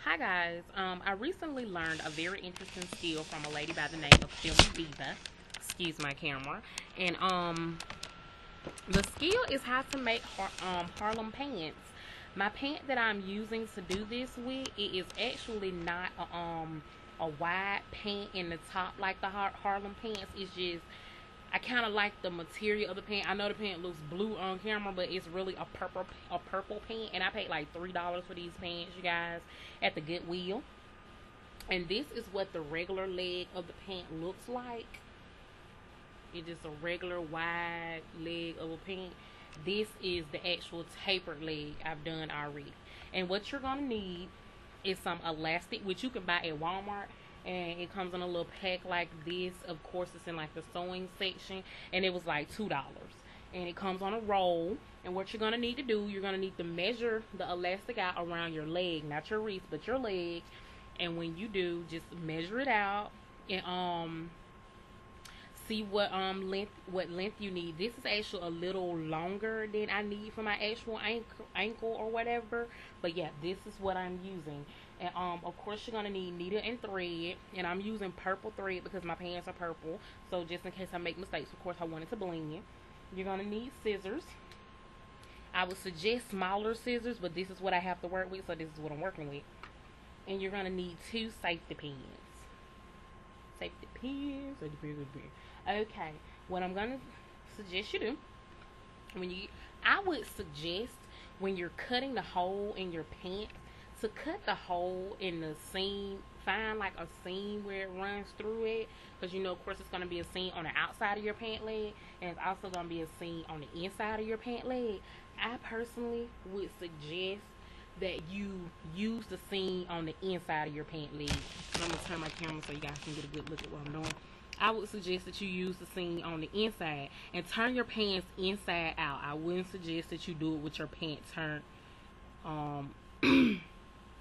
Hi guys, I recently learned a very interesting skill from a lady by the name of PhillyDiva. Excuse my camera. And the skill is how to make Harlem pants. My pant that I'm using to do this with, it is actually not a wide pant in the top like the Harlem pants. It's just, I kind of like the material of the pant. I know the pant looks blue on camera, but it's really a purple pant. And I paid like $3 for these pants, you guys, at the Goodwill. And this is what the regular leg of the pant looks like. It's just a regular wide leg of a pant. This is the actual tapered leg I've done already. And what you're going to need is some elastic, which you can buy at Walmart. And it comes in a little pack like this. Of course, it's in like the sewing section, and it was like $2. And it comes on a roll. And what you're gonna need to do, you're gonna need to measure the elastic out around your leg, not your wrist, but your leg. And when you do, just measure it out and see what length you need. This is actually a little longer than I need for my actual ankle or whatever. But yeah, this is what I'm using. And of course you're gonna need needle and thread, and I'm using purple thread because my pants are purple. So just in case I make mistakes, of course I want it to blend. You're gonna need scissors. I would suggest smaller scissors, but this is what I have to work with, so this is what I'm working with. And you're gonna need 2 safety pins. Safety pins. Okay, what I'm gonna suggest you do I would suggest when you're cutting the hole in your pants, to cut the hole in the seam, find like a seam where it runs through it, because you know, of course, it's going to be a seam on the outside of your pant leg, and it's also going to be a seam on the inside of your pant leg. I personally would suggest that you use the seam on the inside of your pant leg. I'm going to turn my camera so you guys can get a good look at what I'm doing. I would suggest that you use the seam on the inside and turn your pants inside out. I wouldn't suggest that you do it with your pants turned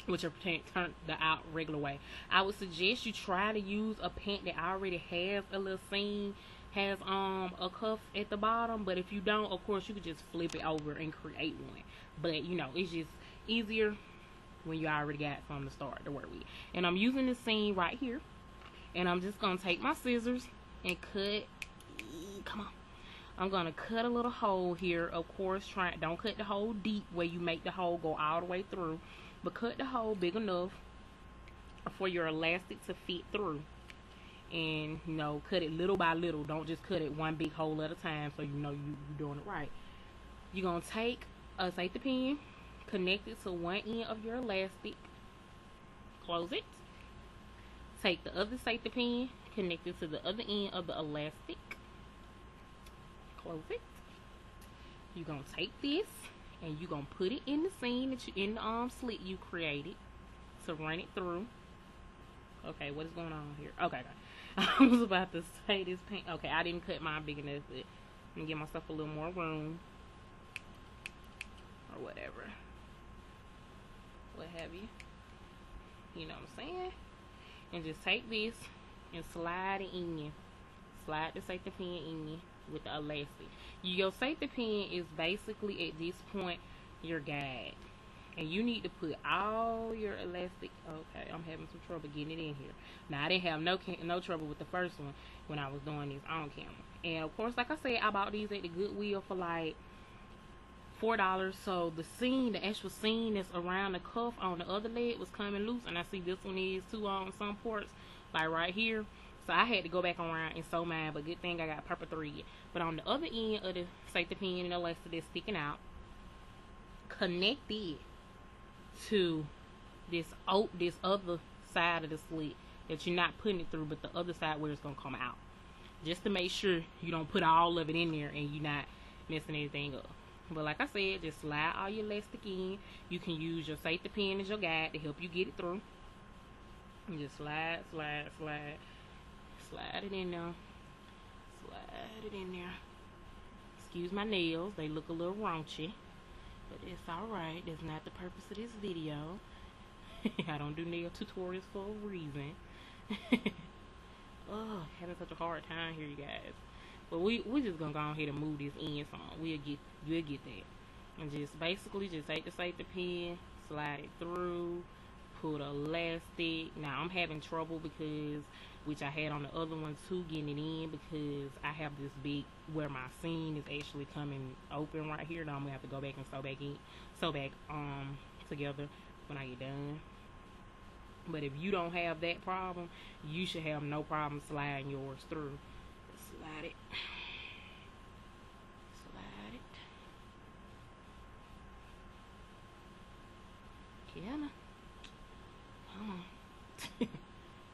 with your pant turned the out regular way. I would suggest you try to use a pant that already has a little seam, has a cuff at the bottom. But if you don't, of course, you could just flip it over and create one. But you know, it's just easier when you already got something to start to work with. And I'm using this seam right here, and I'm just gonna take my scissors and cut. Come on. I'm gonna cut a little hole here. Of course, don't cut the hole deep where you make the hole go all the way through, but cut the hole big enough for your elastic to fit through. And you know, cut it little by little. Don't just cut it one big hole at a time, so you know you're doing it right. You're gonna take a safety pin, connect it to one end of your elastic, close it. Take the other safety pin, connect it to the other end of the elastic, close it. You're gonna take this and you're gonna put it in the seam that you in the slit you created to run it through. Okay, what is going on here? Okay, I was about to say this pant. Okay, I didn't cut mine big enough, but let me give myself a little more room or whatever, what have you. You know what I'm saying? And just take this and slide it in. Slide the safety pin in with the elastic. Your safety pin is basically at this point your guide, and you need to put all your elastic. Okay, I'm having some trouble getting it in here. Now I didn't have no trouble with the first one when I was doing this on camera. And of course, like I said, I bought these at the Goodwill for like $4. So the seam, the actual seam that's around the cuff on the other leg was coming loose, and I see this one is too on some parts, like right here. So I had to go back around and sew mine, but good thing I got purple thread. But on the other end of the safety pin and elastic that's sticking out, connect it to this other side of the slit that you're not putting it through, but the other side where it's gonna come out. Just to make sure you don't put all of it in there and you're not messing anything up. But like I said, just slide all your elastic in. You can use your safety pin as your guide to help you get it through. And just slide it in there. Slide it in there. Excuse my nails, they look a little raunchy, but it's alright. That's not the purpose of this video. I don't do nail tutorials for a reason. Oh, having such a hard time here, you guys. But we just gonna go ahead and move this in some. You'll get that. And just basically just take the safety pin, slide it through, put a thick. Now I'm having trouble because, which I had on the other one too, getting it in, because I have this big, where my seam is actually coming open right here. Now I'm gonna have to go back and sew back together when I get done. But if you don't have that problem, you should have no problem sliding yours through. Slide it. Slide it. Kiana. Come on.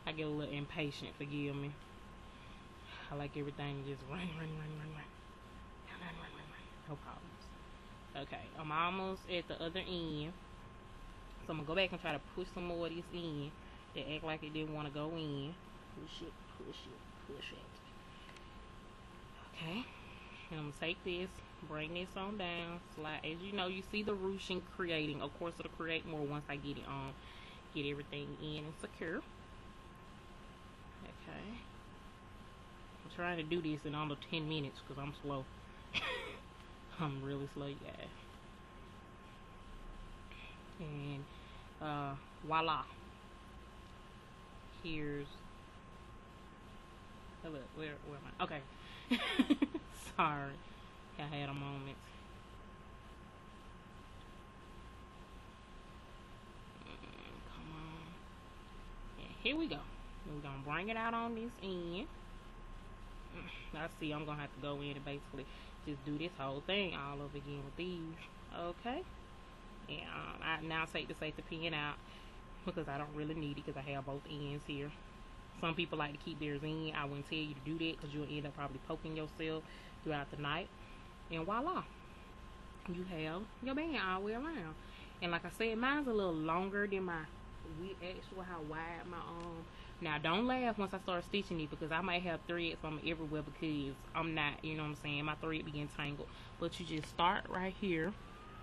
I get a little impatient, forgive me. I like everything just run. No problems. Okay, I'm almost at the other end. So I'm going to go back and try to push some more of this in. That act like it didn't want to go in. Push it, push it, push it. Okay. And I'm going to take this, bring this on down, slide. As you know, you see the ruching creating. Of course, it'll create more once I get it on. Get everything in and secure. Okay. I'm trying to do this in under 10 minutes because I'm slow. I'm really slow, guys. And voila. Here's, oh look, where am I? Okay. Sorry, I had a moment. Come on. And here we go. We're gonna bring it out on this end. I see I'm gonna have to go in and basically just do this whole thing all over again with these. Okay. And I now take the safety pin out because I don't really need it because I have both ends here. Some people like to keep theirs in. I wouldn't tell you to do that because you'll end up probably poking yourself throughout the night. And voila, you have your band all the way around. And like I said, mine's a little longer than my actual how wide my Now don't laugh once I start stitching it because I might have threads from everywhere because I'm not, you know what I'm saying, my thread be entangled. But you just start right here.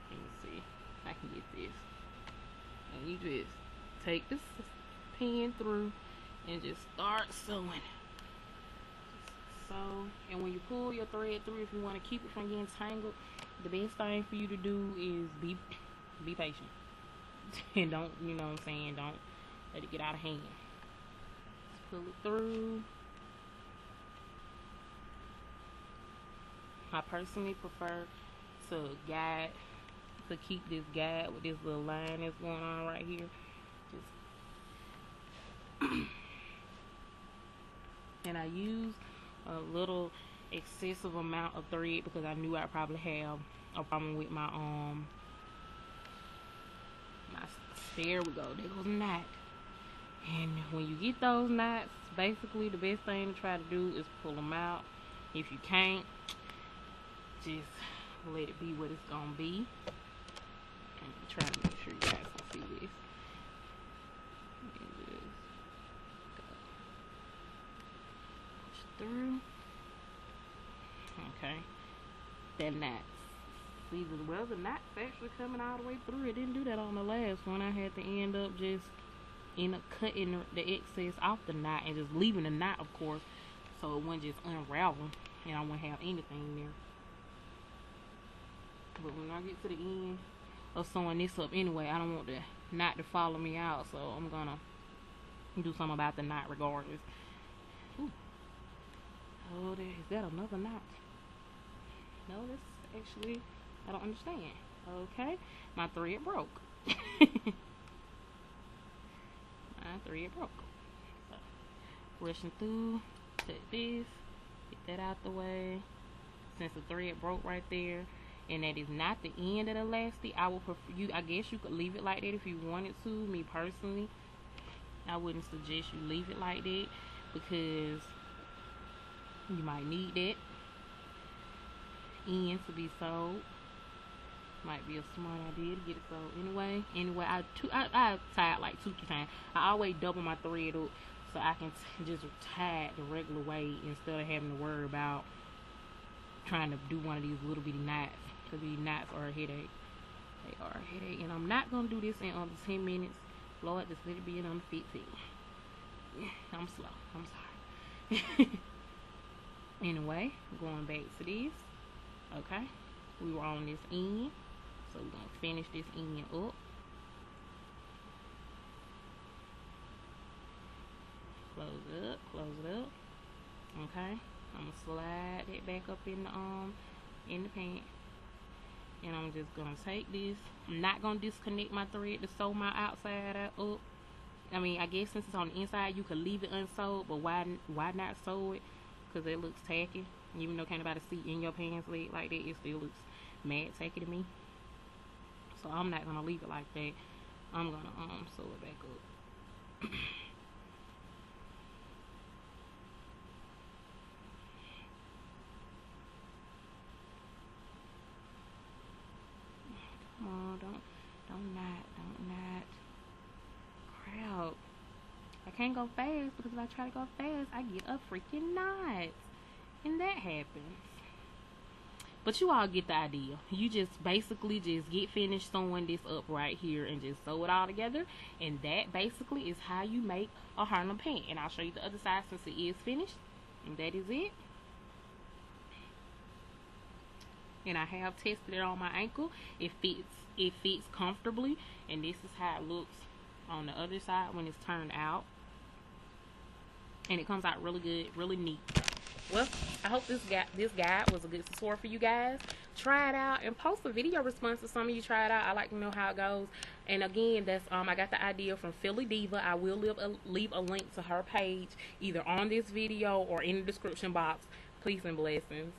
Let me see. I can get this, and you just take this pin through and just start sewing. Just sew, and when you pull your thread through, if you want to keep it from getting tangled, the best thing for you to do is be patient and don't, you know what I'm saying, don't let it get out of hand. Just pull it through. I personally prefer to keep this guide with this little line that's going on right here. Just and I use a little excessive amount of thread because I knew I'd probably have a problem with my there we go, there goes a knot. And when you get those knots, basically the best thing to try to do is pull them out. If you can't, just let it be what it's gonna be. I'm trying to make sure you guys can see this. And just push through. Okay. That knot. See, well, the knot's actually coming all the way through. It didn't do that on the last one. I had to end up cutting the excess off the knot and just leaving the knot, of course, so it wouldn't just unravel and I wouldn't have anything there. But when I get to the end of sewing this up anyway, I don't want the knot to follow me out, so I'm gonna do something about the knot regardless. Ooh. Oh, is that another knot? No, that's actually, I don't understand. Okay, my thread broke. My thread broke. So, rushing through, take this, get that out the way. Since the thread broke right there, and that is not the end of the elastic, I would prefer you. I guess you could leave it like that if you wanted to. Me personally, I wouldn't suggest you leave it like that because you might need that end to be sewed. Might be a smart idea to get it sewed anyway. I tie it like 2-3 times. I always double my thread up so I can just tie it the regular way instead of having to worry about trying to do one of these little bitty knots, because these knots are a headache. They are a headache. And I'm not going to do this in under 10 minutes. Lord, just let it be in under 15. I'm slow. I'm sorry. Anyway, going back to this. Okay. We were on this end. So we're going to finish this end up. close it up, close it up. Okay, I'm gonna slide it back up in the pant, and I'm just gonna take this. I'm not gonna disconnect my thread to sew my outside up. I mean, I guess since it's on the inside, you could leave it unsewed, but why not sew it? Because it looks tacky. Even though can't nobody see in your pants leg like that, it still looks mad tacky to me. So I'm not gonna leave it like that. I'm gonna sew it back up. Come on, don't knot. Crap. I can't go fast because if I try to go fast, I get a freaking knot. And that happens. But you all get the idea. You just basically just get finished sewing this up right here and just sew it all together. And that basically is how you make a Harem pant. And I'll show you the other side since it is finished. And that is it. And I have tested it on my ankle. It fits comfortably. And this is how it looks on the other side when it's turned out. And it comes out really good, really neat. Well, I hope this guide was a good support for you guys. Try it out and post a video response if some of you try it out. I like to know how it goes. And again, that's I got the idea from Philly Diva. I will leave a link to her page either on this video or in the description box. Peace and blessings.